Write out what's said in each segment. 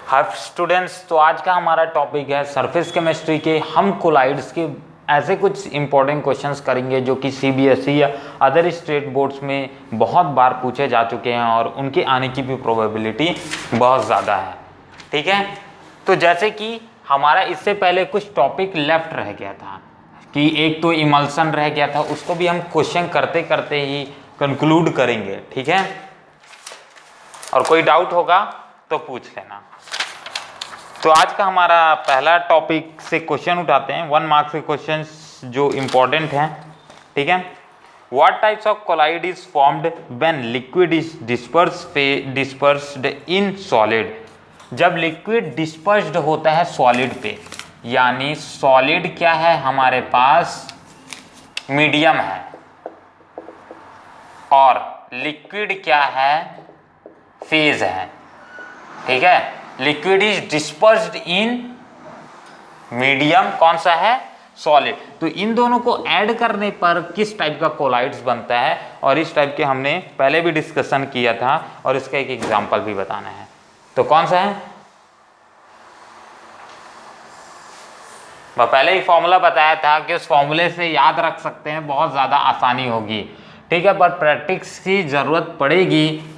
Hi students, तो आज का हमारा टॉपिक है सरफेस केमिस्ट्री के। हम कोलाइड्स के ऐसे कुछ इंपॉर्टेंट क्वेश्चंस करेंगे जो कि सीबीएसई या अदर स्टेट बोर्ड्स में बहुत बार पूछे जा चुके हैं और उनके आने की भी प्रोबेबिलिटी बहुत ज़्यादा है। ठीक है, तो जैसे कि हमारा इससे पहले कुछ टॉपिक लेफ्ट रह गया था कि एक तो इमल्सन रह गया था, उसको भी हम क्वेश्चन करते करते ही कंक्लूड करेंगे। ठीक है, और कोई डाउट होगा तो पूछ लेना। तो आज का हमारा पहला टॉपिक से क्वेश्चन उठाते हैं, 1 मार्क्स के क्वेश्चंस जो इम्पोर्टेंट हैं। ठीक है, what types of colloid is formed when liquid is dispersed in solid. जब लिक्विड डिस्पर्स्ड होता है सॉलिड पे, यानी सॉलिड क्या है हमारे पास, मीडियम है, और लिक्विड क्या है, फेज है। ठीक है, liquid is dispersed in medium, कौन सा है, सॉलिड। तो इन दोनों को ऐड करने पर किस टाइप का कोलाइड्स बनता है, और इस टाइप के हमने पहले भी डिस्कशन किया था और इसका एक एग्जांपल भी बताना है। तो कौन सा है, मैं पहले ही फॉर्मूला बताया था कि उस फॉर्मूले से याद रख सकते हैं, बहुत ज़्यादा आसानी होगी। ठीक है, पर प्रैक्टिस की ज़रूरत पड़ेगी।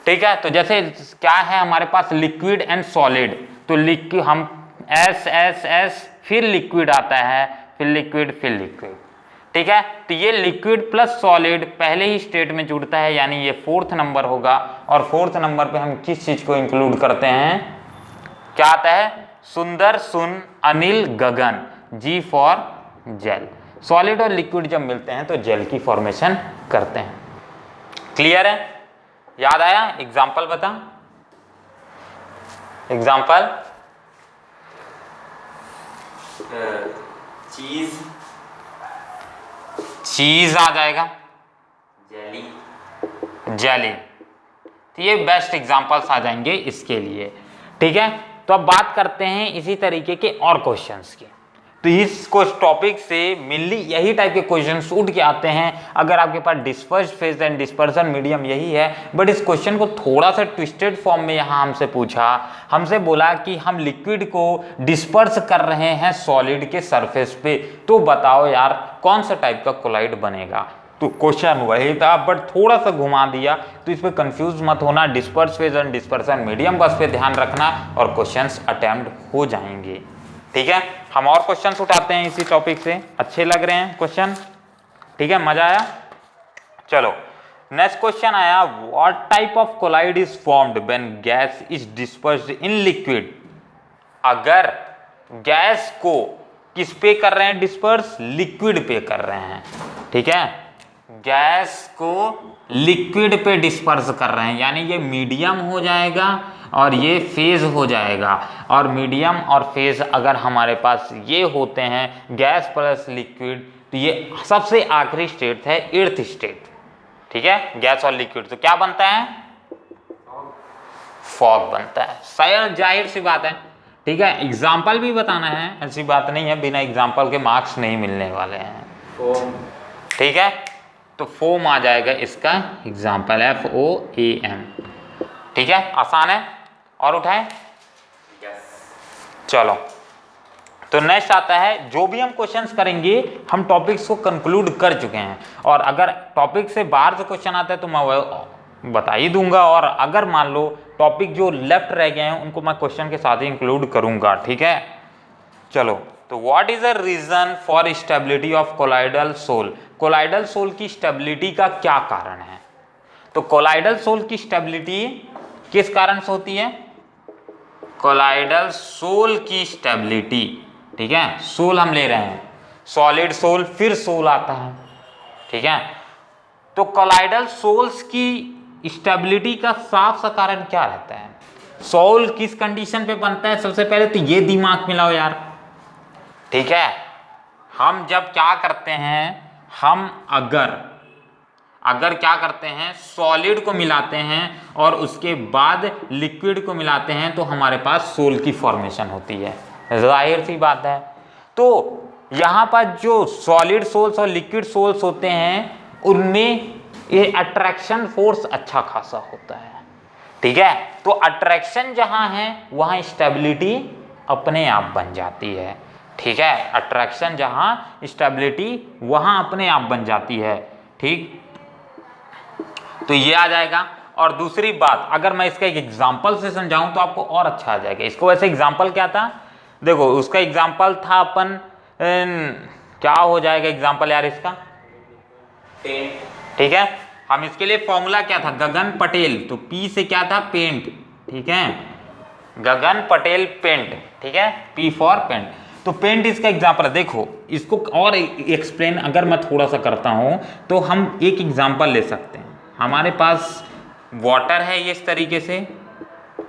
ठीक है, तो जैसे क्या है हमारे पास लिक्विड एंड सॉलिड, तो लिक्विड हम एस फिर लिक्विड आता है, फिर लिक्विड फिर लिक्विड। ठीक है, तो ये लिक्विड प्लस सॉलिड पहले ही स्टेट में जुड़ता है, यानी ये 4th नंबर होगा। और 4th नंबर पे हम किस चीज को इंक्लूड करते हैं, क्या आता है, सुंदर सुन अनिल गगन, जी फॉर जेल। सॉलिड और लिक्विड जब मिलते हैं तो जेल की फॉर्मेशन करते हैं। क्लियर है, याद आया, एग्जाम्पल बता, एग्जाम्पल चीज आ जाएगा, जेली। तो ये बेस्ट एग्जाम्पल्स आ जाएंगे इसके लिए। ठीक है, तो अब बात करते हैं इसी तरीके के और क्वेश्चंस की। तो इस टॉपिक से मेनली यही टाइप के क्वेश्चन उठ के आते हैं। अगर आपके पास dispersed phase and dispersion medium यही है, बट इस क्वेश्चन को थोड़ा सा ट्विस्टेड फॉर्म में यहाँ हमसे पूछा, हमसे बोला कि हम लिक्विड को डिस्पर्स कर रहे हैं सॉलिड के सरफेस पे, तो बताओ यार कौन सा टाइप का कोलाइड बनेगा। तो क्वेश्चन वही था, बट थोड़ा सा घुमा दिया, तो इस पर कंफ्यूज मत होना। Disperse phase and dispersion medium बस पे ध्यान रखना और क्वेश्चंस अटेम्प्ट हो जाएंगे। ठीक है, हम और क्वेश्चंस उठाते हैं इसी टॉपिक से, अच्छे लग रहे हैं क्वेश्चन। ठीक है, मजा आया। चलो नेक्स्ट क्वेश्चन आया, what type of colloid is formed when gas is dispersed in liquid. अगर गैस को किस पे कर रहे हैं डिस्पर्स, लिक्विड पे कर रहे हैं। ठीक है, गैस को लिक्विड पे डिस्पर्स कर रहे हैं, यानी ये मीडियम हो जाएगा और ये फेज हो जाएगा। और मीडियम और फेज अगर हमारे पास ये होते हैं गैस प्लस लिक्विड, तो ये सबसे आखिरी स्टेट है, 8th स्टेट। ठीक है, गैस और लिक्विड, तो क्या बनता है, फॉग बनता है। शायद जाहिर सी बात है। ठीक है, एग्जाम्पल भी बताना है, ऐसी बात नहीं है, बिना एग्जाम्पल के मार्क्स नहीं मिलने वाले हैं। ठीक है, तो फोम आ जाएगा इसका एग्जाम्पल, FOAM। ठीक है, आसान है, और उठाए। चलो, तो नेक्स्ट आता है, जो भी हम क्वेश्चंस करेंगे हम टॉपिक्स को कंक्लूड कर चुके हैं, और अगर टॉपिक से बाहर से क्वेश्चन आता है तो मैं वो बता ही दूंगा, और अगर मान लो टॉपिक जो लेफ्ट रह गए हैं उनको मैं क्वेश्चन के साथ ही इंक्लूड करूंगा। ठीक है, चलो, तो what is the reason for stability of colloidal sol. Colloidal sol की स्टेबिलिटी का क्या कारण है। तो कोलाइडल सोल की स्टेबिलिटी किस कारण से होती है, कोलाइडल सोल की स्टेबिलिटी। ठीक है, सोल हम ले रहे हैं, सॉलिड सोल फिर सोल आता है। ठीक है, तो कोलाइडल सोल्स की स्टेबिलिटी का साफ सा कारण क्या रहता है, सोल किस कंडीशन पे बनता है। सबसे पहले तो ये दिमाग मिलाओ यार। ठीक है, हम जब क्या करते हैं, हम अगर क्या करते हैं, सॉलिड को मिलाते हैं और उसके बाद लिक्विड को मिलाते हैं, तो हमारे पास सोल की फॉर्मेशन होती है, जाहिर सी बात है। तो यहाँ पर जो सॉलिड सोल्स और लिक्विड सोल्स होते हैं उनमें ये अट्रैक्शन फोर्स अच्छा खासा होता है। ठीक है। तो अट्रैक्शन जहां है वहां स्टेबिलिटी अपने आप बन जाती है, ठीक है। अट्रैक्शन जहां स्टेबिलिटी वहां अपने आप बन जाती है, ठीक। तो ये आ जाएगा। और दूसरी बात, अगर मैं इसका एक एग्जांपल से समझाऊं तो आपको और अच्छा आ जाएगा। इसको वैसे एग्जांपल क्या था, देखो उसका एग्जांपल था अपन क्या हो जाएगा एग्जांपल यार इसका, ठीक है। हम इसके लिए फॉर्मूला क्या था, गगन पटेल, तो पी से क्या था, पेंट, ठीक है। गगन पटेल पेंट, ठीक है, पी फॉर पेंट। तो पेंट इसका एग्जांपल है। देखो इसको और एक्सप्लेन अगर मैं थोड़ा सा करता हूं तो हम एक एग्जांपल ले सकते हैं। हमारे पास वाटर है ये इस तरीके से,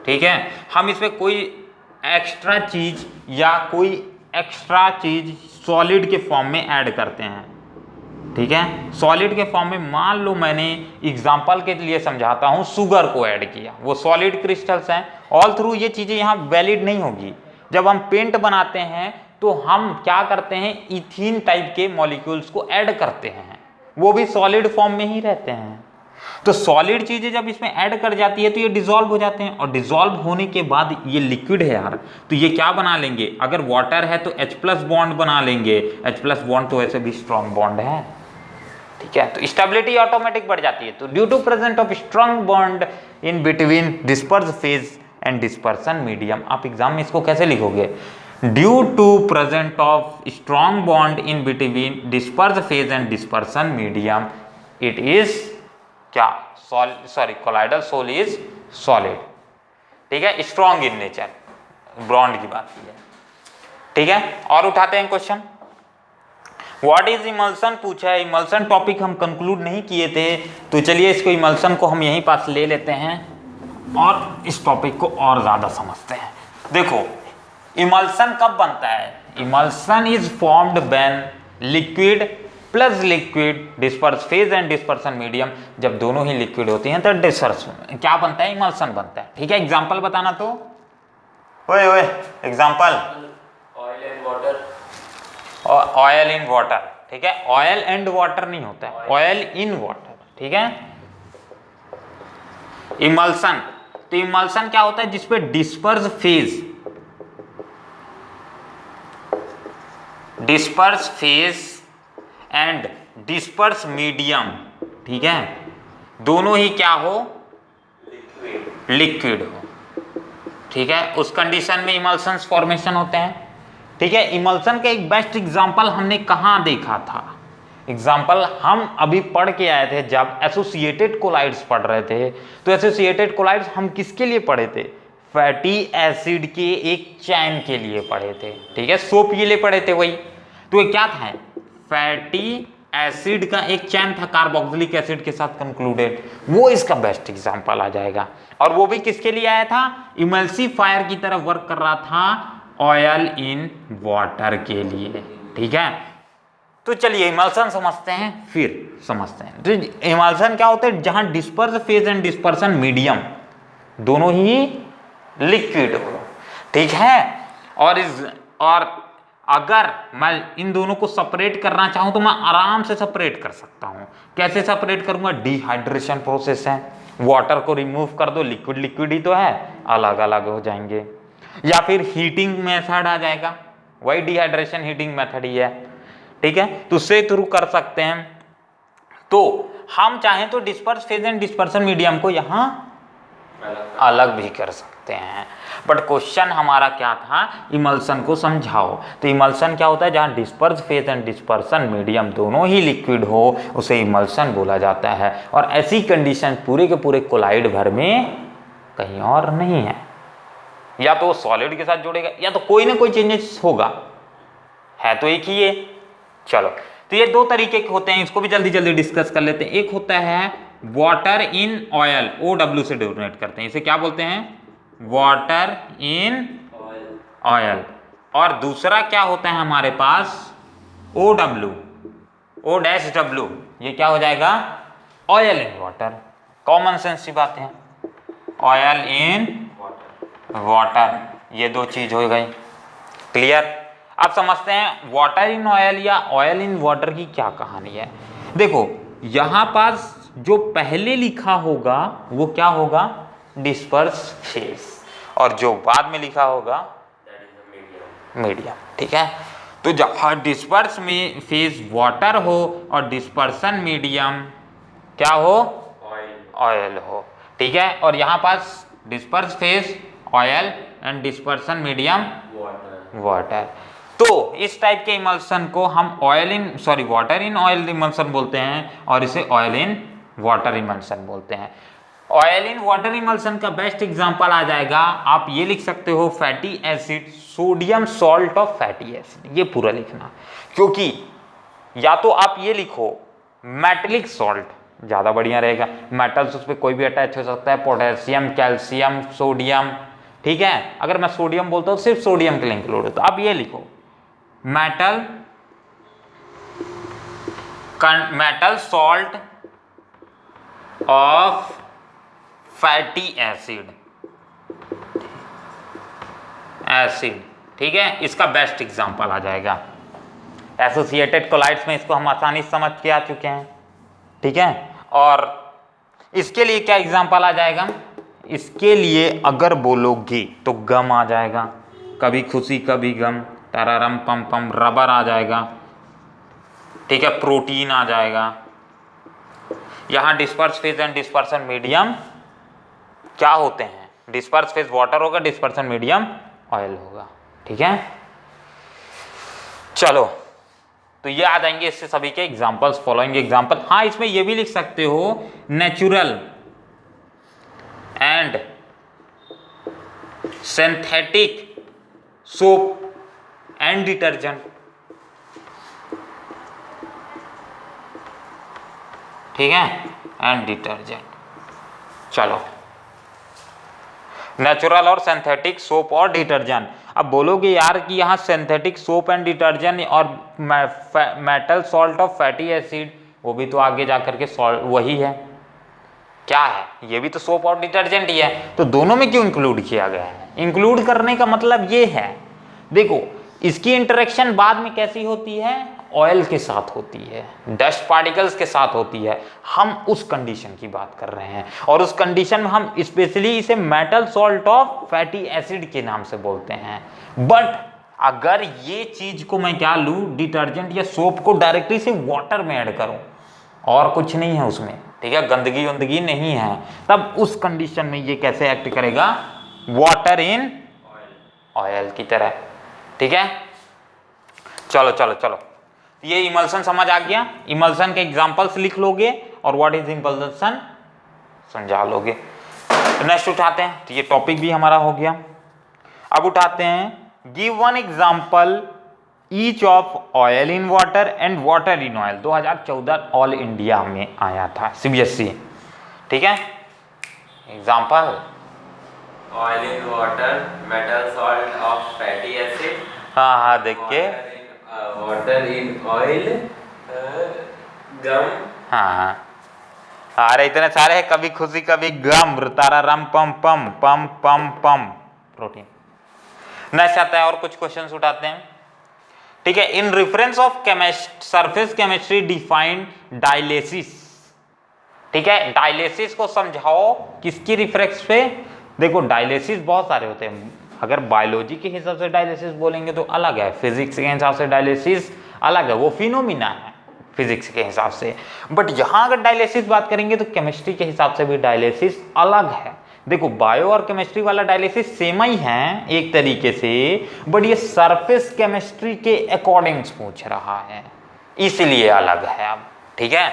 ठीक है। हम इसमें कोई एक्स्ट्रा चीज या कोई एक्स्ट्रा चीज सॉलिड के फॉर्म में ऐड करते हैं, ठीक है। सॉलिड के फॉर्म में मान लो मैंने एग्जांपल के लिए समझाता हूं शुगर को ऐड किया, वो सॉलिड क्रिस्टल्स हैं। ऑल थ्रू ये चीजें यहाँ वैलिड नहीं होगी। जब हम पेंट बनाते हैं तो हम क्या करते हैं, इथीन टाइप के मॉलिक्यूल्स को ऐड करते हैं, वो भी सॉलिड फॉर्म में ही रहते हैं। तो सॉलिड चीजें जब इसमें ऐड कर जाती है तो ये डिसॉल्व हो जाते हैं, और डिसॉल्व होने के बाद ये लिक्विड है यार, तो ये क्या बना लेंगे, अगर वाटर है तो H+ बॉन्ड बना लेंगे। H+ बॉन्ड तो वैसे भी स्ट्रॉन्ग बॉन्ड है, ठीक है। तो स्टेबिलिटी ऑटोमेटिक बढ़ जाती है। तो due to present of strong bond in between disperse phase and dispersion medium, आप एग्जाम में इसको कैसे लिखोगे, due to present of strong bond in between disperse phase and dispersion medium, it is क्या, कोलाइडल सोल इज सॉलिड, ठीक है, strong in nature, bond की बात की है, ठीक है। और उठाते हैं क्वेश्चन, व्हाट इज इमल्सन पूछा है। इमल्सन टॉपिक हम कंक्लूड नहीं किए थे, तो चलिए इसको इमल्सन को हम यहीं पास ले लेते हैं और इस टॉपिक को और ज्यादा समझते हैं। देखो इमल्सन कब बनता है, emulsion is formed when liquid plus liquid disperse phase and dispersion medium, जब दोनों ही लिक्विड होती हैं तो डिस्पर्सन क्या बनता है, इमल्सन बनता है, ठीक है। एग्जांपल बताना तो, ओए example, oil and water, oil in water, ठीक है। ऑयल एंड वाटर नहीं होता है, ऑयल इन वाटर, ठीक है। इमल्सन, तो इमल्सन क्या होता है, जिसपे disperse phase, disperse phase and disperse medium, ठीक है, दोनों ही क्या हो, लिक्विड हो, ठीक है। उस कंडीशन में इमल्सन्स फॉर्मेशन होते हैं, ठीक है। इमल्सन का एक बेस्ट एग्जांपल हमने कहाँ देखा था, एग्जांपल हम अभी पढ़ के आए थे जब एसोसिएटेड कोलाइड्स पढ़ रहे थे। तो एसोसिएटेड कोलाइड्स हम किसके लिए पढ़े थे, फैटी एसिड के एक चैन के लिए पढ़े थे, ठीक है, सोप के लिए पढ़े थे वही। तो ये क्या था, फैटी एसिड का एक चैन था कार्बोक्सिलिक एसिड के साथ कंक्लूडेड, वो इसका बेस्ट एग्जांपल आ जाएगा। और वो भी किसके लिए आया था, इमल्सीफायर की तरफ वर्क कर रहा था ऑयल इन वाटर के लिए, ठीक है। तो चलिए इमल्सन समझते हैं, फिर समझते हैं। तो इमल्सन क्या होता है, जहां disperse phase and dispersion medium दोनों ही लिक्विड हो, ठीक है। और अगर मैं इन दोनों को सेपरेट करना चाहूं तो मैं आराम से सेपरेट कर सकता हूं। कैसे सेपरेट करूंगा, डिहाइड्रेशन प्रोसेस है, वाटर को रिमूव कर दो, लिक्विड लिक्विड ही तो है, अलग अलग हो जाएंगे। या फिर हीटिंग मेथड आ जाएगा, वही डिहाइड्रेशन हीटिंग मेथड ही है, ठीक है। तो उससे थ्रू कर सकते हैं। तो हम चाहें तो disperse phase and dispersion medium को यहां अलग भी कर सकते हैं, बट क्वेश्चन हमारा क्या था, इमल्सन को समझाओ। तो इमल्सन क्या होता है, जहां disperse phase and dispersion medium दोनों ही लिक्विड हो उसे इमल्सन बोला जाता है। और ऐसी कंडीशन पूरे के पूरे कोलाइड भर में कहीं और नहीं है, या तो सॉलिड के साथ जुड़ेगा या तो कोई ना कोई चेंजेस होगा, है तो एक ही है। चलो, तो ये दो तरीके के होते हैं, इसको भी जल्दी जल्दी डिस्कस कर लेते हैं। एक होता है वाटर इन ऑयल, OW से डोनेट करते हैं, इसे क्या बोलते हैं, वाटर इन ऑयल। और दूसरा क्या होता है हमारे पास, OW, ये क्या हो जाएगा, oil in water. Common sense की बात है, ऑयल इन वाटर, ये दो चीज हो गई, क्लियर। अब समझते हैं वाटर इन ऑयल या ऑयल इन वाटर की क्या कहानी है। देखो यहां पास जो पहले लिखा होगा वो क्या होगा, डिस्पर्स फेज, और जो बाद में लिखा होगा that is the medium. Medium. ठीक है, तो जहाँ डिस्पर्स में फेज वाटर हो और डिस्पर्सन मीडियम क्या हो, Oil. ऑयल हो। ठीक है, और यहाँ पास disperse phase oil and dispersion medium Water. Water. तो इस टाइप के इमल्सन को हम वाटर इन ऑयल इमल्सन बोलते हैं, और इसे ऑयल इन वाटर इमल्सन बोलते हैं। ऑयल इन वाटर इमल्सन का बेस्ट एग्जांपल आ जाएगा, आप ये लिख सकते हो fatty acid, sodium salt of fatty acid, ये पूरा लिखना, क्योंकि या तो आप ये लिखो मेटलिक सॉल्ट, ज़्यादा बढ़िया रहेगा, मेटल्स उस पर कोई भी अटैच हो सकता है, पोटेशियम, कैल्शियम, सोडियम। ठीक है, अगर मैं सोडियम बोलता हूँ सिर्फ सोडियम के लिए इंक्लूड हो, तो आप ये लिखो metal salt of fatty acid. ठीक है, इसका बेस्ट एग्जांपल आ जाएगा। एसोसिएटेड कोलाइड्स में इसको हम आसानी से समझ के आ चुके हैं। ठीक है, और इसके लिए क्या एग्जांपल आ जाएगा, इसके लिए अगर बोलोगे तो गम आ जाएगा, कभी खुशी कभी गम, तररम पम पम, रबर आ जाएगा। ठीक है, प्रोटीन आ जाएगा। यहाँ disperse phase and dispersion medium क्या होते हैं, डिस्पर्स फेज वाटर होगा, डिस्पर्सन मीडियम ऑयल होगा। ठीक है, चलो, तो ये आ जाएंगे इससे सभी के एग्जांपल्स, फॉलोइंग एग्जांपल। हाँ, इसमें ये भी लिख सकते हो natural and synthetic soap and detergent. ठीक है, एंड डिटर्जेंट। चलो, नेचुरल और सिंथेटिक सोप और डिटर्जेंट। अब बोलोगे यार कि यहाँ सिंथेटिक सोप एंड डिटर्जेंट और metal salt of fatty acid, वो भी तो आगे जा करके सॉल्ट वही है, क्या है, ये भी तो सोप और डिटर्जेंट ही है, तो दोनों में क्यों इंक्लूड किया गया है? इंक्लूड करने का मतलब ये है, देखो इसकी इंटरेक्शन बाद में कैसी होती है, ऑयल के साथ होती है, डस्ट पार्टिकल्स के साथ होती है। हम उस कंडीशन की बात कर रहे हैं, और उस कंडीशन में हम स्पेशली इसे metal salt of fatty acid के नाम से बोलते हैं। बट अगर ये चीज को मैं क्या लूँ, डिटर्जेंट या सोप को डायरेक्टली से वाटर में ऐड करूँ, और कुछ नहीं है उसमें, ठीक है, गंदगी वंदगी नहीं है, तब उस कंडीशन में ये कैसे एक्ट करेगा, वाटर इन ऑयल की तरह। ठीक है, चलो चलो चलो, ये इमल्सन समझ आ गया, इमल्सन के एग्जांपल्स लिख लोगे और व्हाट इज इमल्सन समझा लोगे। नेक्स्ट उठाते हैं, तो ये टॉपिक भी हमारा हो गया। अब उठाते हैं, give one example each of oil in water and water in oil. 2014 all India में आया था, CBSE। ठीक है, example Oil in water, metal salt of fatty acid. हाँ देख के, Water in oil, gum. हाँ अरे इतने सारे हैं, कभी खुशी कभी गम, तारा रम पम पम पम पम पम, प्रोटीन। नेक्स्ट आता है, और कुछ क्वेश्चंस उठाते हैं। ठीक है, in reference of surface chemistry defined dialysis. ठीक है, डायलिसिस को समझाओ, किसकी रिफरेंस पे? देखो डायलिसिस बहुत सारे होते हैं, अगर बायोलॉजी के हिसाब से डायलिसिस बोलेंगे तो अलग है, फिजिक्स के हिसाब से डायलिसिस अलग है, वो फिनोमिना है फिजिक्स के हिसाब से। बट यहाँ अगर डायलिसिस बात करेंगे तो केमिस्ट्री के हिसाब से भी डायलिसिस अलग है। देखो बायो और केमिस्ट्री वाला डायलिसिस सेम ही है एक तरीके से, बट ये सरफेस केमिस्ट्री के अकॉर्डिंग पूछ रहा है, इसलिए अलग है अब। ठीक है,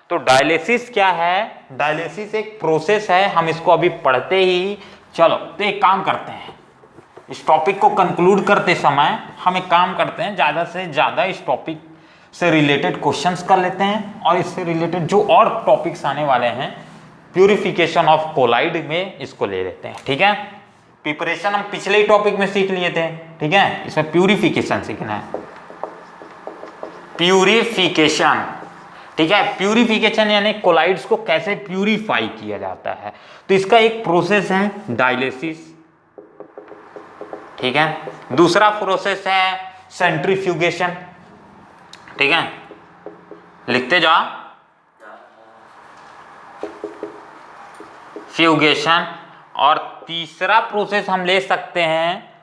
तो डायलिसिस क्या है? डायलिसिस एक प्रोसेस है, हम इसको अभी पढ़ते ही। चलो तो एक काम करते हैं, इस टॉपिक को कंक्लूड करते समय हम एक काम करते हैं, ज़्यादा से ज़्यादा इस टॉपिक से रिलेटेड क्वेश्चंस कर लेते हैं, और इससे रिलेटेड जो और टॉपिक्स आने वाले हैं प्यूरिफिकेशन ऑफ कोलाइड में इसको ले लेते हैं। ठीक है, प्रिपरेशन हम पिछले ही टॉपिक में सीख लिए थे। ठीक है, इसमें प्यूरिफिकेशन सीखना है, प्यूरिफिकेशन। ठीक है, प्यूरिफिकेशन यानी कोलाइड्स को कैसे प्यूरिफाई किया जाता है, तो इसका एक प्रोसेस है डायलिसिस। ठीक है, दूसरा प्रोसेस है सेंट्रीफ्यूगेशन। ठीक है, लिखते जाओ, फ्यूगेशन, और तीसरा प्रोसेस हम ले सकते हैं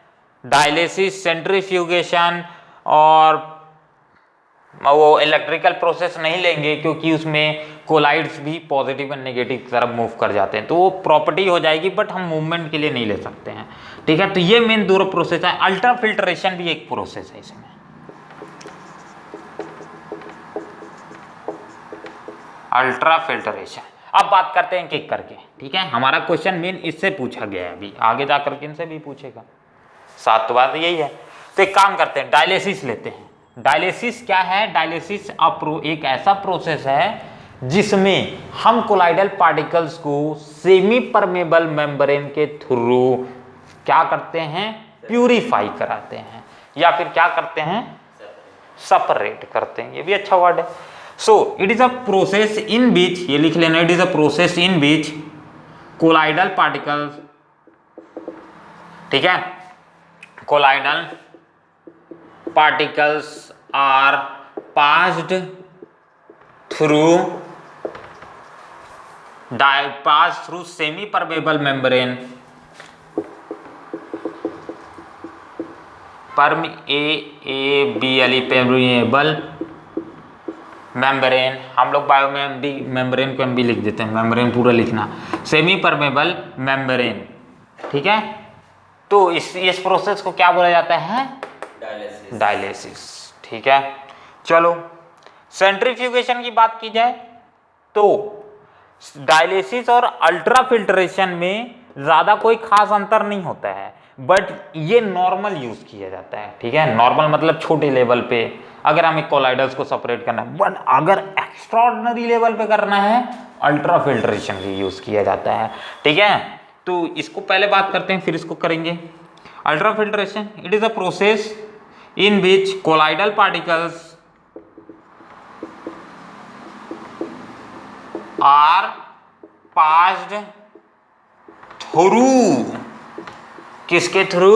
डायलिसिस, सेंट्रीफ्यूगेशन, और वो इलेक्ट्रिकल प्रोसेस नहीं लेंगे क्योंकि उसमें कोलाइड्स भी पॉजिटिव एंड नेगेटिव की तरफ मूव कर जाते हैं, तो वो प्रॉपर्टी हो जाएगी, बट हम मूवमेंट के लिए नहीं ले सकते हैं। ठीक है, तो ये मेन दो प्रोसेस है। अल्ट्रा फिल्ट्रेशन भी एक प्रोसेस है इसमें। अल्ट्रा फिल्ट्रेशन, अब बात करते हैं एक करके। ठीक है, हमारा क्वेश्चन मेन इससे पूछा गया है, अभी आगे जाकर के इनसे भी पूछेगा, साथ तो बात यही है। तो एक काम करते हैं, डायलिसिस लेते हैं। डायलिसिस क्या है? डायलिसिस एक ऐसा प्रोसेस है जिसमें हम कोलाइडल पार्टिकल्स को सेमी परमेबल मेम्ब्रेन के थ्रू क्या करते हैं? प्यूरिफाई कराते हैं, या फिर क्या करते हैं? सेपरेट करते हैं। ये भी अच्छा वर्ड है। So it is a process in which, ये लिख लेना, it is a process in which colloidal particles, ठीक है, colloidal particles are passed through semi permeable membrane, permeable membrane, हम लोग बायो में भी मेम्ब्रेन को हम भी लिख देते हैं, मेम्ब्रेन पूरा लिखना, सेमी परमेबल मेम्ब्रेन। ठीक है, तो इस प्रोसेस को क्या बोला जाता है? डायलिसिस। ठीक है, चलो सेंट्रीफ्यूगेशन की बात की जाए तो डायलिसिस और अल्ट्रा फिल्ट्रेशन में ज्यादा कोई खास अंतर नहीं होता है, बट ये नॉर्मल यूज किया जाता है। ठीक है, नॉर्मल मतलब छोटे लेवल पे अगर हमें कोलाइडल्स को सेपरेट करना है, बट अगर एक्स्ट्राऑर्डिनरी लेवल पे करना है अल्ट्रा फिल्ट्रेशन भी यूज किया जाता है। ठीक है, तो इसको पहले बात करते हैं फिर इसको करेंगे। Ultra filtration, it is a process in which colloidal particles are passed through, किसके थ्रू?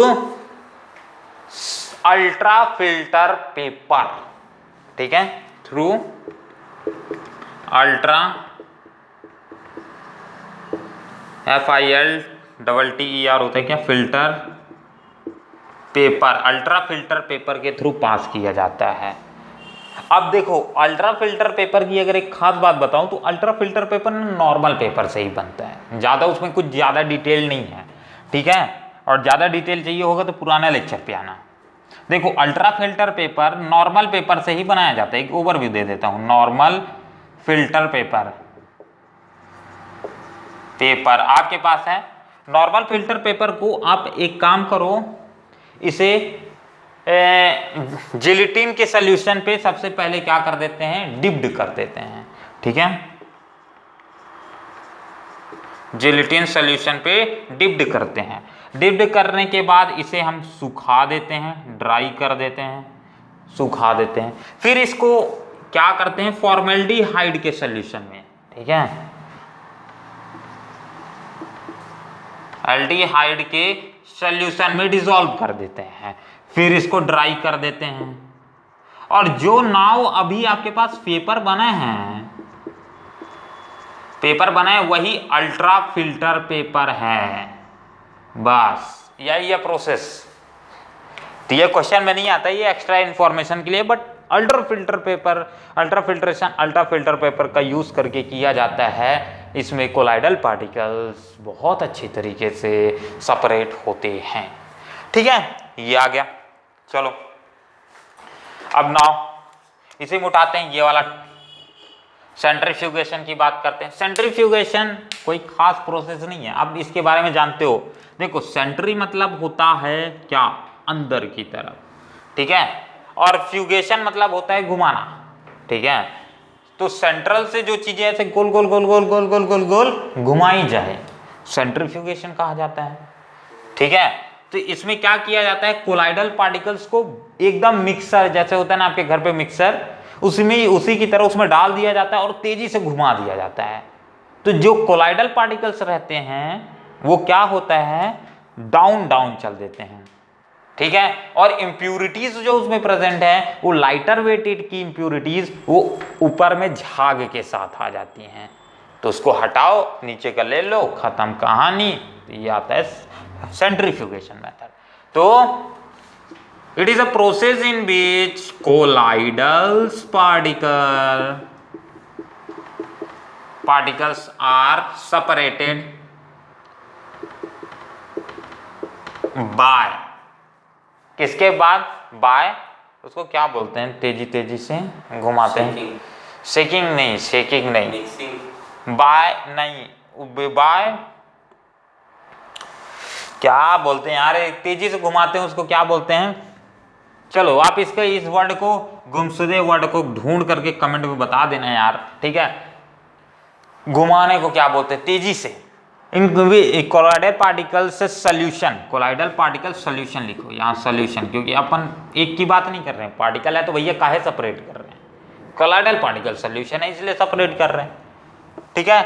Ultra filter paper. ठीक है, थ्रू अल्ट्रा FILTTER होता है क्या? Filter paper, ultra filter paper के थ्रू पास किया जाता है। अब देखो, अल्ट्रा फिल्टर पेपर की अगर एक खास बात बताऊं तो ultra filter paper normal paper से ही बनता है, ज़्यादा उसमें कुछ ज़्यादा डिटेल नहीं है। ठीक है, और ज़्यादा डिटेल चाहिए होगा तो पुराना लेक्चर पे आना। देखो, ultra filter paper normal paper से ही बनाया जाता है। एक ओवरव्यू दे देता हूँ, नॉर्मल फिल्टर पेपर आपके पास है। नॉर्मल फिल्टर पेपर को आप एक काम करो, इसे जिलेटिन के सॉल्यूशन पे सबसे पहले क्या कर देते हैं? डिप्ड कर देते हैं। ठीक है, जिलेटिन सॉल्यूशन पे डिप्ड करते हैं। डिप्ड करने के बाद इसे हम सुखा देते हैं, ड्राई कर देते हैं, सुखा देते हैं। फिर इसको क्या करते हैं? फॉर्मेल्डिहाइड के सॉल्यूशन में, ठीक है, एल्डिहाइड के सॉल्यूशन में डिसॉल्व कर देते हैं। फिर इसको ड्राई कर देते हैं, और जो नाव अभी आपके पास पेपर बना है वही अल्ट्रा फिल्टर पेपर है। बस यही है प्रोसेस। तो ये क्वेश्चन में नहीं आता, ये एक्स्ट्रा इंफॉर्मेशन के लिए, बट अल्ट्रा फिल्टर पेपर का यूज करके किया जाता है। इसमें कोलाइडल पार्टिकल्स बहुत अच्छी तरीके से सेपरेट होते हैं। ठीक है, ये आ गया। चलो अब नाउ इसे में उठाते हैं, ये वाला सेंट्रीफ्यूगेशन की बात करते हैं। सेंट्रीफ्यूगेशन कोई खास प्रोसेस नहीं है, अब इसके बारे में जानते हो। देखो, सेंट्री मतलब होता है क्या? अंदर की तरफ। ठीक है, और फ्यूगेशन मतलब होता है घुमाना। ठीक है, तो सेंट्रल से जो चीजें ऐसे गोल गोल गोल गोल गोल गोल गोल गोल घुमाई जाए, सेंट्रीफ्यूगेशन कहा जाता है। ठीक है, तो इसमें क्या किया जाता है? कोलाइडल पार्टिकल्स को एकदम मिक्सर जैसे होता है ना आपके घर पे मिक्सर, उसी की तरह उसमें डाल दिया जाता है और तेजी से घुमा दिया जाता है। तो जो कोलाइडल पार्टिकल्स रहते हैं वो क्या होता है? डाउन डाउन चल देते हैं। ठीक है, और इम्प्यूरिटीज जो उसमें प्रेजेंट है वो लाइटर वेटेड की इम्प्यूरिटीज वो ऊपर में झाग के साथ आ जाती हैं। तो उसको हटाओ, नीचे का ले लो, खत्म कहानी, ये आता है सेंट्रीफ्यूगेशन मेथड। तो it is a process in which colloidals particles are separated by, किसके बाद, बाय, उसको क्या बोलते हैं, तेजी तेजी से घुमाते हैं, शेकिंग नहीं, शेकिंग नहीं, बाय नहीं, बाय क्या बोलते हैं यार, तेजी से घुमाते हैं उसको क्या बोलते हैं। चलो आप इसके इस वर्ड को, गुमशुदे वर्ड को ढूंढ करके कमेंट में बता देना यार, ठीक है। घुमाने को क्या बोलते हैं, तेजी से। इन कोलाइडल पार्टिकल से सोल्यूशन, कोलाइडल पार्टिकल सोल्यूशन लिखो यहाँ सोल्यूशन, क्योंकि अपन एक की बात नहीं कर रहे हैं, पार्टिकल है तो भैया काहे सेपरेट कर रहे हैं, कोलाइडल पार्टिकल सोल्यूशन है इसलिए सेपरेट कर रहे हैं, ठीक है।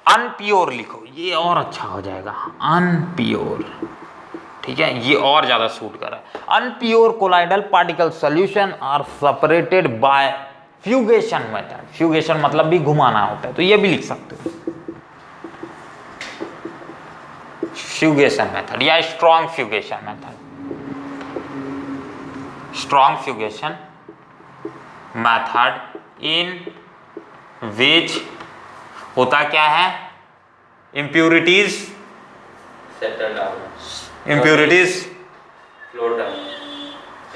अनप्योर लिखो, ये और अच्छा हो जाएगा, अनप्योर, ठीक है, ये और ज्यादा सूट कर रहा है। Unpure colloidal particle solution are separated by fugation method. Fugation मतलब भी घुमाना होता है, तो ये भी लिख सकते हो, फ्यूगेशन मेथड या strong fugation method. Strong fugation method in which होता क्या है, impurities settle down, impurities flow down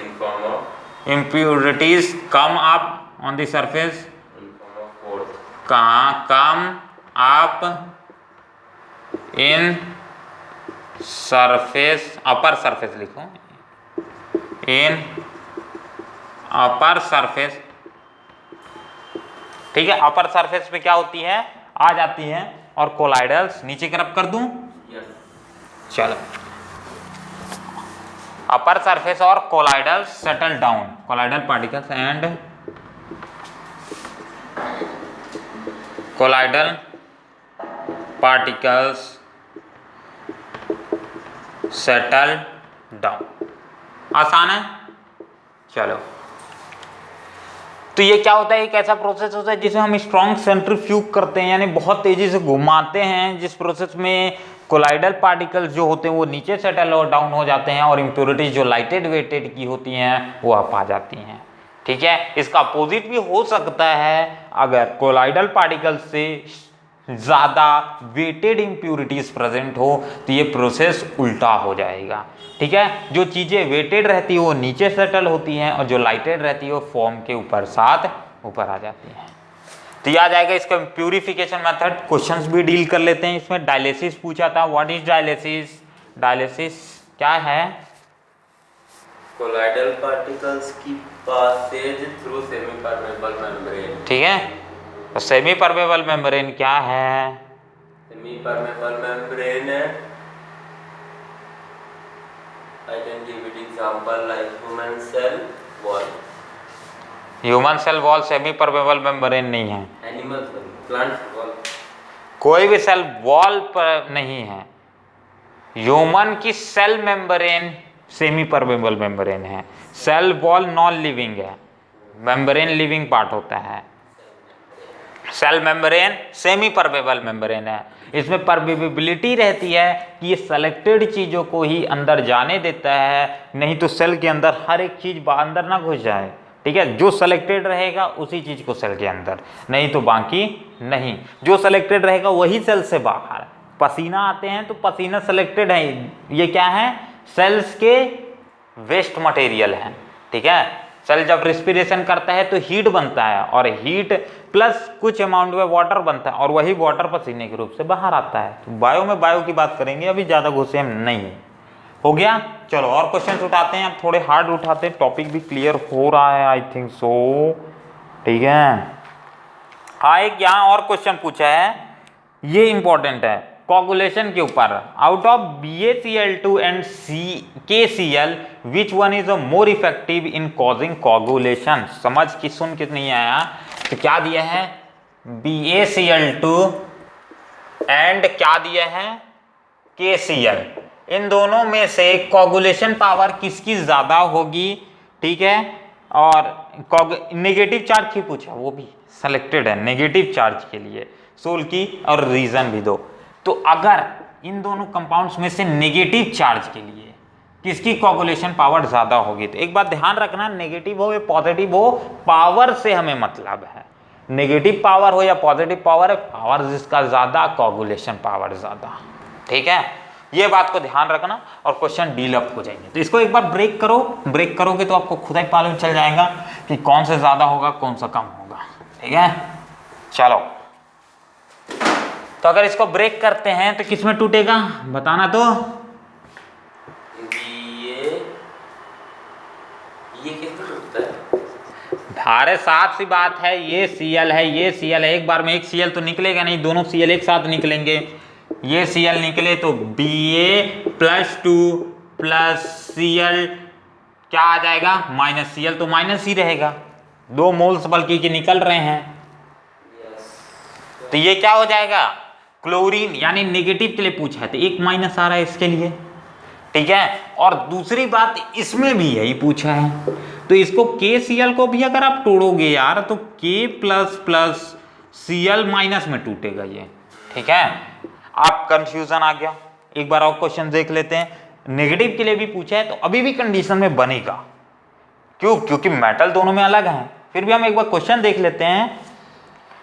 in form of, impurities come up on the surface, in form of force, come up in surface, upper surface लिखो, in upper surface, ठीक है। Upper surface पे क्या होती है, आ जाती है, और कोलाइडल्स नीचे की तरफ कर दूं, चलो अपर सरफेस और colloidals settle down, colloidal particles and colloidal particles settle down. आसान है, चलो। तो ये क्या होता है, एक ऐसा प्रोसेस होता है जिसे हम स्ट्रॉन्ग सेंट्रीफ्यूग करते हैं, यानी बहुत तेजी से घुमाते हैं, जिस प्रोसेस में कोलाइडल पार्टिकल्स जो होते हैं वो नीचे सेटल और डाउन हो जाते हैं, और इम्प्योरिटीज जो लाइटेड वेटेड की होती हैं वो अप आ जाती हैं, ठीक है। इसका अपोजिट भी हो सकता है, अगर कोलाइडल पार्टिकल्स से ज़्यादा वेटेड इम्प्यूरिटीज प्रेजेंट हो तो ये प्रोसेस उल्टा हो जाएगा, ठीक है। जो चीज़ें वेटेड रहती है वो नीचे सेटल होती हैं, और जो लाइटेड रहती है वो फॉर्म के ऊपर साथ ऊपर आ जाती हैं। तो ये आ जाएगा इसका प्यूरिफिकेशन मेथड। क्वेश्चंस भी डील कर लेते हैं इसमें। डायलिसिस पूछा था, व्हाट इज डायलिसिस, डायलिसिस क्या है, कोलाइडल पार्टिकल्स की passage through semi permeable membrane, ठीक है। और सेमी परमेबल मेम्ब्रेन क्या है, semi permeable membrane I can give it example like human cell wall, human cell wall semi permeable membrane नहीं है, animal cell, plant wall, कोई भी सेल वॉल पर नहीं है। ह्यूमन की cell membrane semi permeable membrane है, सेल वॉल नॉन लिविंग है, मेम्ब्रेन लिविंग पार्ट होता है। Cell membrane semi permeable membrane है, इसमें परमेबिलिटी रहती है कि ये सेलेक्टेड चीज़ों को ही अंदर जाने देता है, नहीं तो सेल के अंदर हर एक चीज़ अंदर ना घुस जाए, ठीक है। जो सेलेक्टेड रहेगा उसी चीज़ को सेल के अंदर, नहीं तो बाकी नहीं। जो सेलेक्टेड रहेगा वही सेल से बाहर। पसीना आते हैं तो पसीना सेलेक्टेड है, ये क्या है, सेल्स के वेस्ट मटेरियल हैं, ठीक है। सेल जब रिस्पिरेशन करता है तो हीट बनता है, और हीट प्लस कुछ अमाउंट में वाटर बनता है, और वही वाटर पसीने के रूप से बाहर आता है। तो बायो में बायो की बात करेंगे, अभी ज़्यादा घुसे हम नहीं। हो गया, चलो और क्वेश्चन उठाते हैं, अब थोड़े हार्ड उठाते हैं, टॉपिक भी क्लियर हो रहा है आई थिंक सो, ठीक है। हाँ, एक यहाँ और क्वेश्चन पूछा है, ये इंपॉर्टेंट है, कोगुलेशन के ऊपर। Out of BaCl2 and KCl which one is more effective in causing coagulation. समझ की सुन के नहीं आया तो क्या दिया है, BaCl2 एंड क्या दिया है, KCl, इन दोनों में से कोगुलेशन पावर किसकी ज्यादा होगी, ठीक है। और नेगेटिव चार्ज की पूछा, वो भी सेलेक्टेड है नेगेटिव चार्ज के लिए, सोल की और रीजन भी दो। तो अगर इन दोनों कंपाउंड्स में से नेगेटिव चार्ज के लिए किसकी कोगुलेशन पावर ज्यादा होगी। तो एक बात ध्यान रखना, नेगेटिव हो या पॉजिटिव हो, पावर से हमें मतलब है। नेगेटिव पावर हो या पॉजिटिव पावर है, पावर जिसका ज्यादा कोगुलेशन पावर ज्यादा। ठीक है, ये बात को ध्यान रखना और क्वेश्चन डील अप हो जाएंगे। तो इसको एक बार ब्रेक करो, ब्रेक करोगे तो आपको खुद ही मालूम चल जाएगा कि कौन से ज्यादा होगा कौन सा कम होगा। ठीक है, चलो तो अगर इसको ब्रेक करते हैं तो किसमें टूटेगा बताना। तो ये किसमें टूटता है? अरे साफ सी बात है, ये Cl है, ये Cl है, एक बार में एक Cl तो निकलेगा नहीं, दोनों Cl एक साथ निकलेंगे। ये Cl निकले तो Ba+2 प्लस Cl क्या आ जाएगा, -Cl, तो माइनस ही रहेगा, 2 मोल्स बल्कि के निकल रहे हैं। तो ये क्या हो जाएगा, क्लोरीन, यानी नेगेटिव के लिए पूछा है तो एक माइनस आ रहा है इसके लिए। ठीक है, और दूसरी बात इसमें भी यही पूछा है, तो इसको KCl को भी अगर आप तोड़ोगे यार तो K++ Cl माइनस में टूटेगा ये। ठीक है, आप कंफ्यूजन आ गया। एक बार और क्वेश्चन देख लेते हैं, नेगेटिव के लिए भी पूछा है तो अभी भी कंडीशन में बनेगा। क्यों, क्योंकि मेटल दोनों में अलग हैं। फिर भी हम एक बार क्वेश्चन देख लेते हैं,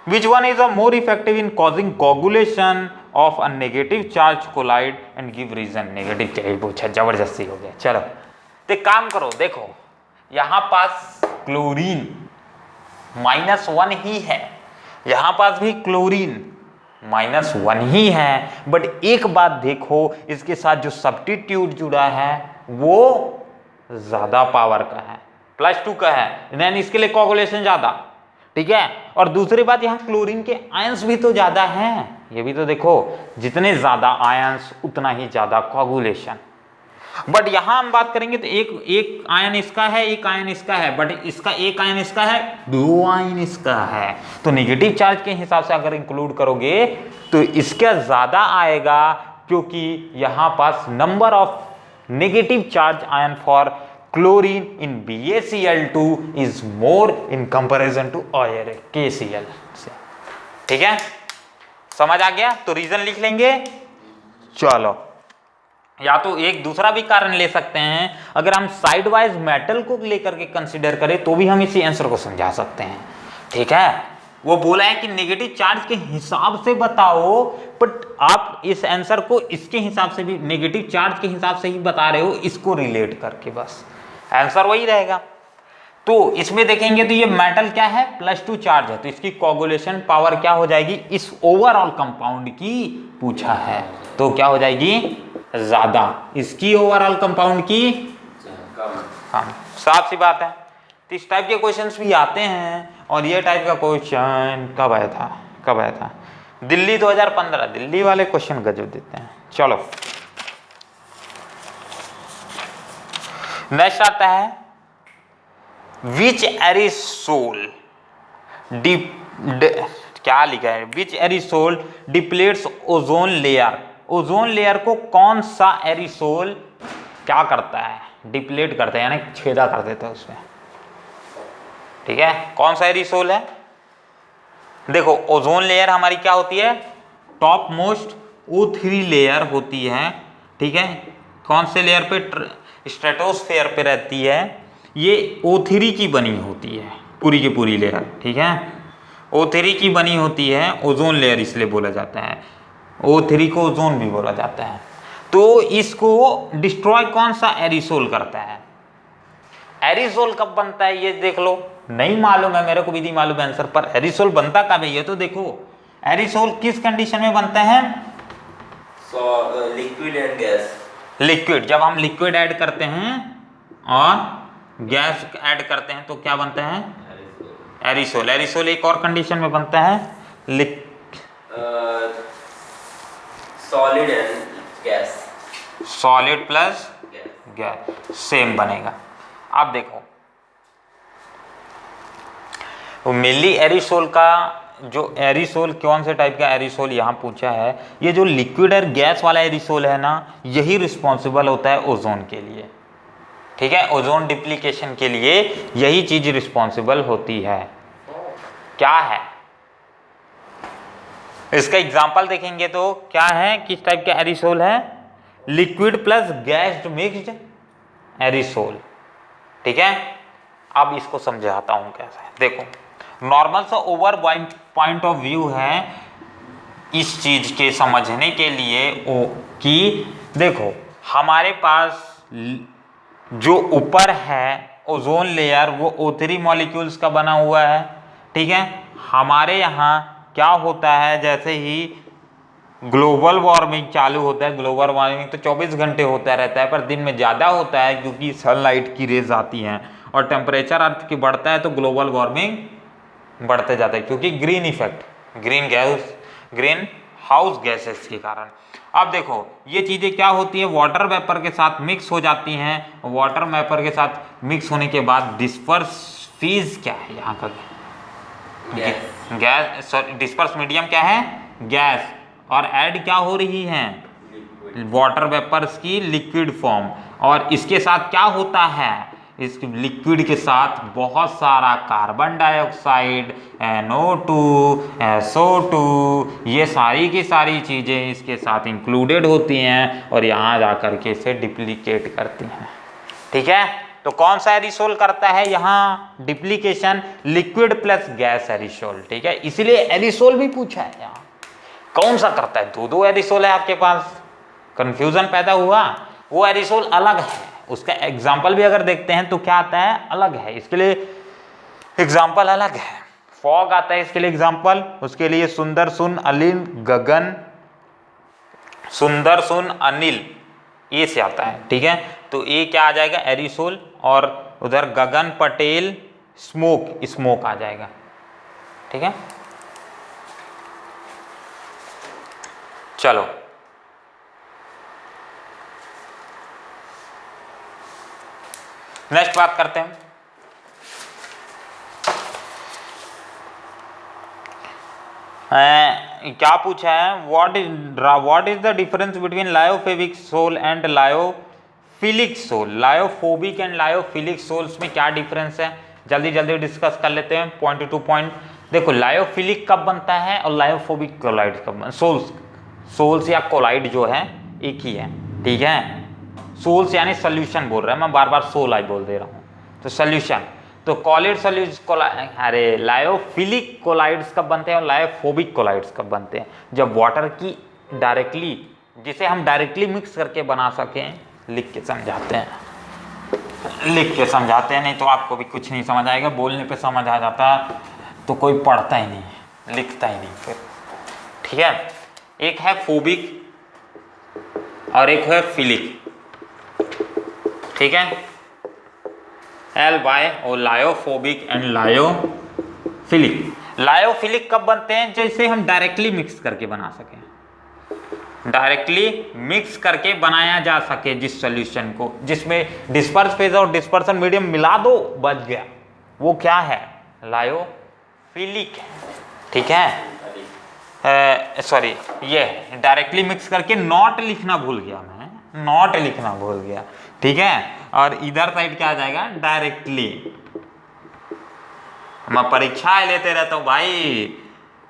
Which one is a more effective in causing coagulation of a negative charge collide and give reason? Negative के लिए पूछा, जबरदस्ती हो गया। चलो तो एक काम करो, देखो यहाँ पास क्लोरीन -1 ही है, यहाँ पास भी क्लोरीन -1 ही है, बट एक बात देखो, इसके साथ जो सब्स्टिट्यूट जुड़ा है वो ज्यादा पावर का है, +2 का है, यानी इसके लिए कोगुलेशन ज्यादा। ठीक है, और दूसरी बात यहाँ क्लोरीन के आयंस भी तो ज्यादा हैं, ये भी तो देखो, जितने ज्यादा आयंस उतना ही ज्यादा कोगुलेशन। बट यहाँ हम बात करेंगे तो एक आयन इसका है, एक आयन इसका है, बट इसका एक आयन इसका है, 2 आयन इसका है, तो नेगेटिव चार्ज के हिसाब से अगर इंक्लूड करोगे तो इसका ज्यादा आएगा, क्योंकि यहाँ पास number of negative charge ion for chlorine in BaCl2 is more in comparison to KCl से। ठीक है, समझ आ गया, तो रीजन लिख लेंगे। चलो, या तो एक दूसरा भी कारण ले सकते हैं, अगर हम साइड वाइज मेटल को लेकर के कंसीडर करें तो भी हम इसी आंसर को समझा सकते हैं। ठीक है, वो बोला है कि नेगेटिव चार्ज के हिसाब से बताओ, बट आप इस आंसर को इसके हिसाब से भी, नेगेटिव चार्ज के हिसाब से ही बता रहे हो, इसको रिलेट करके, बस आंसर वही रहेगा। तो इसमें देखेंगे तो ये मेटल क्या है, +2 चार्ज है, तो इसकी कोगुलेशन पावर क्या हो जाएगी, इस ओवरऑल कंपाउंड की पूछा है तो क्या हो जाएगी, ज्यादा, इसकी ओवरऑल कंपाउंड की कम। साफ सी बात है। तो इस टाइप के क्वेश्चंस भी आते हैं, और ये टाइप का क्वेश्चन कब आया था, दिल्ली 2015, दिल्ली वाले क्वेश्चन गजब देते हैं। चलो नेक्स्ट आता है, विच एरिसोल क्या लिखा है, विच एरिसोल डिप्लेट्स ओजोन लेयर, ओजोन लेयर को कौन सा एरिसोल क्या करता है, डिप्लेट करता है, यानी छेदा कर देता है उसमें। ठीक है, कौन सा एरिसोल है, देखो ओजोन लेयर हमारी क्या होती है, टॉप मोस्ट O3 लेयर होती है। ठीक है, कौन से लेयर पे, स्ट्रेटोस्फेयर पे रहती है, ये O3 की बनी होती है, पूरी की पूरी लेयर। ठीक है, O3 की बनी होती है, ओजोन लेयर इसलिए बोला जाता है, O3 को ओजोन भी बोला जाता है। तो इसको डिस्ट्रॉय कौन सा एरिसोल करता है, एरिसोल कब बनता है ये देख लो, नहीं मालूम है मेरे को भी नहीं मालूम है आंसर, पर एरिसोल बनता कब है ये तो देखो। एरिसोल किस कंडीशन में बनता है, लिक्विड एंड गैस, लिक्विड, जब हम लिक्विड ऐड करते हैं और गैस ऐड करते हैं तो क्या बनता है, एरिसोल। एरिसोल एक और कंडीशन में बनता है, solid and gas, solid plus gas same बनेगा। आप देखो मेनली एरिसोल का, जो एरिसोल कौन से टाइप का एरिसोल यहाँ पूछा है, ये जो लिक्विड और गैस वाला एरिसोल है ना, यही रिस्पॉन्सिबल होता है ओजोन के लिए। ठीक है, ओजोन डिप्लीकेशन के लिए यही चीज रिस्पॉन्सिबल होती है। क्या है, इसका एग्जाम्पल देखेंगे तो क्या है, किस टाइप का एरिसोल है, लिक्विड प्लस गैस मिक्स्ड एरिसोल। ठीक है, अब इसको समझाता हूं कैसे। देखो, नॉर्मल सा ओवर पॉइंट ऑफ व्यू है इस चीज के समझने के लिए कि देखो हमारे पास जो ऊपर है ओजोन लेयर वो O3 मॉलिक्यूल्स का बना हुआ है। ठीक है, हमारे यहाँ क्या होता है, जैसे ही ग्लोबल वार्मिंग चालू होता है, ग्लोबल वार्मिंग तो 24 घंटे होता रहता है, पर दिन में ज़्यादा होता है क्योंकि सनलाइट की रेज आती हैं और टेम्परेचर अर्थ की बढ़ता है तो ग्लोबल वार्मिंग बढ़ते जाता है, क्योंकि green effect, green house gases के कारण। अब देखो ये चीज़ें क्या होती है, वाटर वेपर के साथ मिक्स हो जाती हैं। वाटर वेपर के साथ मिक्स होने के बाद डिस्पर्स फीज क्या है यहाँ का, गैस, सॉरी डिस्पर्स मीडियम क्या है, गैस, और ऐड क्या हो रही है, वाटर वेपर्स की लिक्विड फॉर्म। और इसके साथ क्या होता है, इस लिक्विड के साथ बहुत सारा कार्बन डाइऑक्साइड, NO2, SO2, ये सारी की सारी चीज़ें इसके साथ इंक्लूडेड होती हैं और यहाँ जा कर के इसे डिप्लीकेट करती हैं। ठीक है, तो कौन सा एरिसोल करता है यहाँ डिप्लीकेशन, लिक्विड प्लस गैस एरिसोल। ठीक है, इसलिए एरिसोल भी पूछा है यहाँ कौन सा करता है, दो एरिसोल है आपके पास, कंफ्यूजन पैदा हुआ। वो एरिसोल अलग है, उसका एग्जाम्पल भी अगर देखते हैं तो क्या आता है, अलग है, इसके लिए एग्जाम्पल अलग है। फॉग आता है इसके लिए एग्जाम्पल, उसके लिए सुंदर सुन अनिल गगन, सुंदर सुन अनिल ये से आता है। ठीक है, तो ये क्या आ जाएगा एरिसोल, और उधर गगन पटेल स्मोक आ जाएगा। ठीक है, चलो नेक्स्ट बात करते हैं। क्या पूछा है, what is the difference between lyophobic sol and lyophilic sol. Lyophobic and lyophilic sols में क्या डिफरेंस है, जल्दी जल्दी डिस्कस कर लेते हैं पॉइंट टू पॉइंट। देखो लायोफिलिक कब बनता है और लायोफोबिक कोलाइड कब बनता, सोल्स या कोलाइड जो है एक ही है। ठीक है, सोल्स यानी सोल्यूशन बोल रहा है, मैं बार बार सोलाई बोल दे रहा हूँ, तो सोल्यूशन। तो कॉलिड सोल्यूशन, अरे लायोफिलिक कोलाइड्स कब बनते हैं और लायोफोबिक कोलाइड्स कब बनते हैं, जब वाटर की डायरेक्टली, जिसे हम डायरेक्टली मिक्स करके बना सकें। लिख के समझाते हैं, नहीं तो आपको भी कुछ नहीं समझ आएगा, बोलने पे समझ आ जाता तो कोई पढ़ता ही नहीं, लिखता ही नहीं फिर। ठीक है, एक है फोबिक और एक है फिलिक। ठीक है, और लायोफोबिक एंड लायोफिलिक। लायोफिलिक कब बनते हैं, जैसे हम डायरेक्टली मिक्स करके बना सकें, डायरेक्टली मिक्स करके बनाया जा सके जिस सॉल्यूशन को, जिसमें डिस्पर्स फेज और डिस्पर्सन मीडियम मिला दो, बच गया, वो क्या है, लायोफिलिक है। ठीक है, सॉरी ये डायरेक्टली मिक्स करके नॉट लिखना भूल गया मैं, नॉट लिखना भूल गया। ठीक है, और इधर साइड क्या आ जाएगा, डायरेक्टली। मैं परीक्षाएं लेते रहता हूँ भाई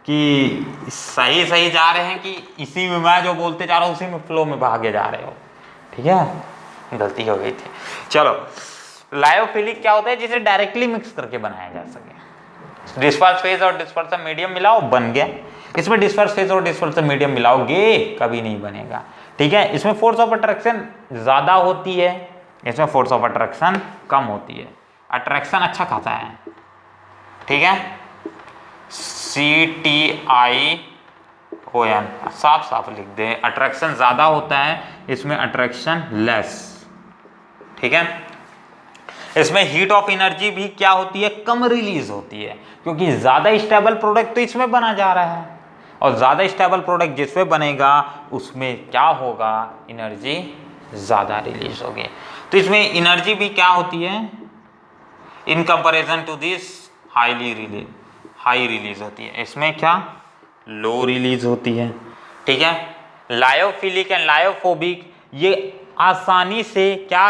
कि सही सही जा रहे हैं कि इसी में मैं जो बोलते जा रहा हूँ उसी में फ्लो में भागे जा रहे हो। ठीक है, गलती हो गई थी। चलो, लायोफिलिक क्या होता है, जिसे डायरेक्टली मिक्स करके बनाया जा सके, डिस्पर्स फेज और डिस्पर्सन मीडियम मिलाओ, बन गया। इसमें डिस्पर्स फेज और डिस्पर्सन मीडियम मिलाओगे कभी नहीं बनेगा। ठीक है, इसमें फोर्स ऑफ अट्रैक्शन ज़्यादा होती है, इसमें फोर्स ऑफ अट्रैक्शन कम होती है। अट्रैक्शन अच्छा खासा है। ठीक है, CTION साफ साफ लिख दे, अट्रैक्शन ज़्यादा होता है, इसमें अट्रैक्शन लेस। ठीक है, इसमें हीट ऑफ एनर्जी भी क्या होती है, कम रिलीज होती है, क्योंकि ज़्यादा स्टेबल प्रोडक्ट तो इसमें बना जा रहा है, और ज़्यादा स्टेबल प्रोडक्ट जिसमें बनेगा उसमें क्या होगा, एनर्जी ज़्यादा रिलीज होगी। तो इसमें एनर्जी भी क्या होती है, in comparison to this high release होती है, इसमें क्या लो रिलीज होती है। ठीक है, लायोफिलिक एंड लायोफोबिक ये आसानी से क्या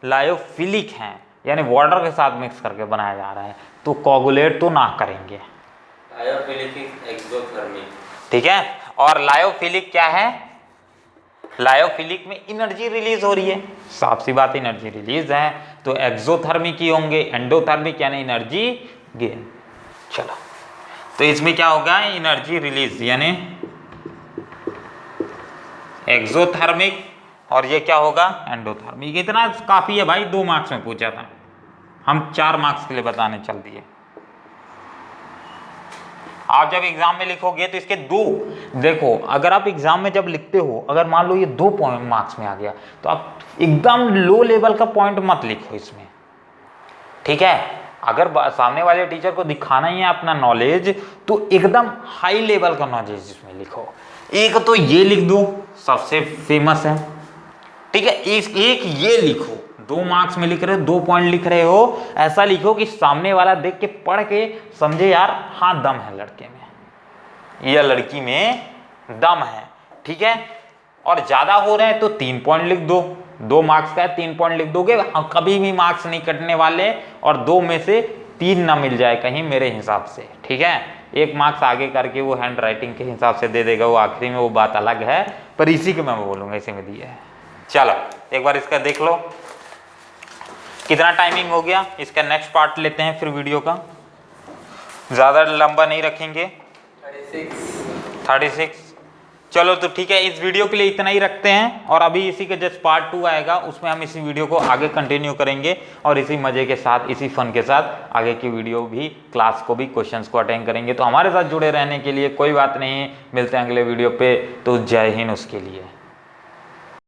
लायोफिलिक हैं, यानी वाटर के साथ मिक्स करके बनाया जा रहा है, तो कोगुलेट तो ना करेंगे। Lyophilic is exothermic. ठीक है। और लायोफिलिक क्या है, लायोफिलिक में एनर्जी रिलीज हो रही है, साफ सी बात एनर्जी रिलीज है, तो एक्सोथर्मिक ही होंगे, एंडोथर्मिक यानी एनर्जी गेन। चलो तो इसमें क्या होगा, एनर्जी रिलीज यानी एक्सोथर्मिक, और ये क्या होगा एंडोथर्मिक। इतना काफी है भाई, 2 मार्क्स में पूछा था, हम 4 मार्क्स के लिए बताने चल दिए। आप जब एग्जाम में लिखोगे तो इसके 2, देखो अगर आप एग्जाम में जब लिखते हो, अगर मान लो ये 2 पॉइंट मार्क्स में आ गया तो आप एकदम लो लेवल का पॉइंट मत लिखो इसमें, ठीक है। अगर सामने वाले टीचर को दिखाना ही है अपना नॉलेज तो एकदम हाई लेवल का नॉलेज इसमें लिखो। एक तो ये लिख दो, सबसे फेमस है, ठीक है। एक ये लिखो, 2 मार्क्स में लिख रहे हो, 2 पॉइंट लिख रहे हो, ऐसा लिखो कि सामने वाला देख के पढ़ के समझे यार हाँ दम है लड़के में या लड़की में दम है, ठीक है। और ज्यादा हो रहे हैं तो 3 पॉइंट लिख दो, 2 मार्क्स का है 3 पॉइंट लिख दोगे, कभी भी मार्क्स नहीं कटने वाले, और 2 में से 3 ना मिल जाए कहीं मेरे हिसाब से, ठीक है। 1 मार्क्स आगे करके वो हैंड राइटिंग के हिसाब से दे देगा वो आखिरी में, वो बात अलग है, पर इसी को मैं बोलूंगा इसी में दिया है। चलो एक बार इसका देख लो कितना टाइमिंग हो गया, इसका नेक्स्ट पार्ट लेते हैं फिर वीडियो का, ज़्यादा लंबा नहीं रखेंगे। 36। चलो तो ठीक है, इस वीडियो के लिए इतना ही रखते हैं, और अभी इसी के जस्ट पार्ट 2 आएगा, उसमें हम इसी वीडियो को आगे कंटिन्यू करेंगे, और इसी मज़े के साथ इसी फन के साथ आगे की वीडियो भी, क्लास को भी, क्वेश्चंस को अटेंड करेंगे। तो हमारे साथ जुड़े रहने के लिए कोई बात नहीं, मिलते हैं अगले वीडियो पे, तो जय हिंद उसके लिए।